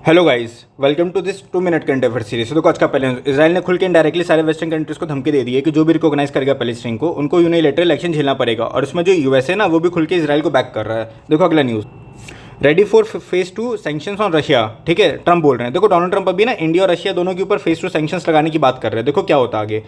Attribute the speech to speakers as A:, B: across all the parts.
A: Hello guys, welcome to this 2 minute current affair series. तो देखो आज का पहले इसराइल ने खुल के डायरेक्टली सारे वेस्टर्न कंट्रीज को धमकी दे दी है कि जो भी रिकॉग्नाइज करेगा पैलेस्टाइन को उनको यूनिलेटरल एक्शन झेलना पड़ेगा। और उसमें जो यूएसए ना वो भी खुल के इसराइल को बैक कर रहा है। देखो अगला news, ready for phase 2 sanctions on Russia. ठीक है, ट्रंप बोल रहे हैं। देखो डोनाल्ड ट्रंप अभी ना इंडिया और रशिया दोनों के ऊपर फेज 2 सैंक्शंस लगाने की बात कर रहे हैं। देखो क्या होता है आगे।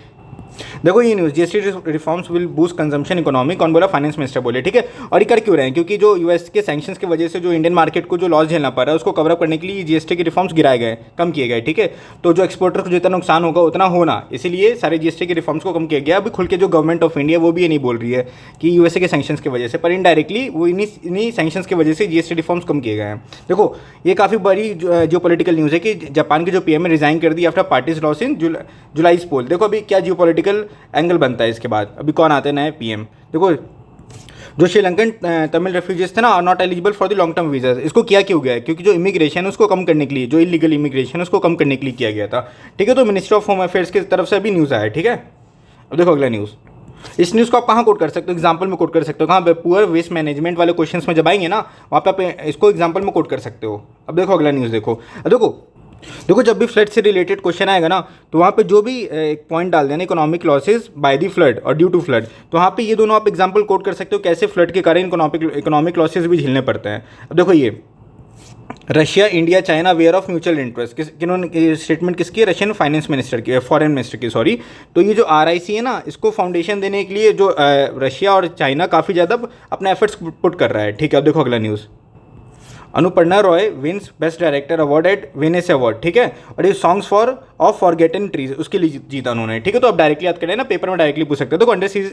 A: देखो ये news, GST reforms will boost consumption economy, कौन बोला? फाइनेंस मिनिस्टर बोले। ठीक है, और ये कर क्यों रहे हैं? क्योंकि जो यूएस के सैंक्शंस की वजह से जो इंडियन मार्केट को जो लॉस झेलना पड़ रहा है उसको कवर अप करने के लिए जीएसटी के रिफॉर्म्स गिराए गए, कम किए गए। ठीक है, तो जो एक्सपोर्टर को जितना नुकसान होगा उतना होना, इसीलिए सारे जीएसटी के रिफॉर्म्स को कम किया गया। अभी खुल के जो गवर्नमेंट ऑफ इंडिया वो भी ये नहीं बोल रही है कि यूएसए के सैंक्शंस की वजह से, पर इनडायरेक्टली वो इन्हीं सैंक्शंस की वजह से जीएसटी रिफॉर्म्स कम किए गए हैं। देखो ये काफ़ी बड़ी जो पॉलिटिकल न्यूज़ है कि जापान के जो पीएम ने रिजाइन कर दी आफ्टर पार्टीज लॉस इन जुलाई पोल। देखो अभी क्या जियो पॉलिटिकल एंगल बनता है इसके बाद, अभी कौन आते हैं नए पीएम। देखो जो श्रीलंकन तमिल रेफ्यूजीज थे ना, are not eligible for the long term visa. इसको किया क्यों गया है? क्योंकि जो इमिग्रेशन है उसको कम करने के लिए, जो इलीगल इमिग्रेशन है उसको कम करने के लिए किया गया था। ठीक है, तो मिनिस्ट्री ऑफ होम अफेयर्स की तरफ से अभी न्यूज़ आया है। ठीक है, अब देखो अगला न्यूज़। इस न्यूज़ को आप कहाँ कोट कर सकते हो? एग्जाम्पल में कोट कर सकते हो। कहाँ पे? पुअर वेस्ट मैनेजमेंट वाले क्वेश्चंस में जब आएंगे ना वहाँ पे आप इसको एग्जाम्पल में कोट कर सकते हो। अब देखो अगला न्यूज़। देखो जब भी फ्लड से रिलेटेड क्वेश्चन आएगा ना तो वहाँ पे जो भी एक पॉइंट डाल देना, economic losses by the flood और ड्यू टू फ्लड, तो वहाँ पे ये दोनों आप एग्जांपल कोट कर सकते हो कैसे फ्लड के कारण इकोनॉमिक लॉसेज भी झेलने पड़ते हैं। अब देखो ये Russia, India, China where of mutual interest, किन्होंने स्टेटमेंट किसकी है? रशियन फाइनेंस मिनिस्टर की, फॉरेन मिनिस्टर की, सॉरी। तो ये जो आरआईसी है ना, इसको फाउंडेशन देने के लिए जो रशिया और चाइना काफ़ी ज़्यादा अपना एफर्ट्स पुट कर रहा है। ठीक है, अब देखो अगला news. Anuparna Roy wins best director award at Venice award. ठीक है, और ये songs for of forgotten trees उसके लिए जीता उन्होंने। ठीक है, तो आप डायरेक्टली याद करें ना, पेपर में डायरेक्टली पूछ सकते हो। तो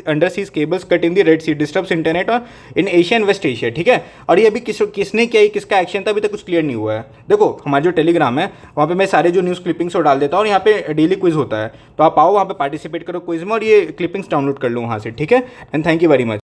A: under seas cables cut in the Red Sea disturbs internet और in Asia and West Asia. ठीक है, और ये अभी किसने किया, किसका एक्शन था, अभी तक कुछ क्लियर नहीं हुआ है। देखो हमारा जो टेलीग्राम है वहाँ पे मैं सारे जो न्यूज़ क्लिपिंग्स डाल देता हूँ और यहाँ पे डेली क्विज होता है, तो आप आओ वहाँ पे पार्टिसिपेट करो क्विज में और ये क्लिपिंग्स डाउनलोड कर लो वहाँ से। ठीक है, and thank you very much.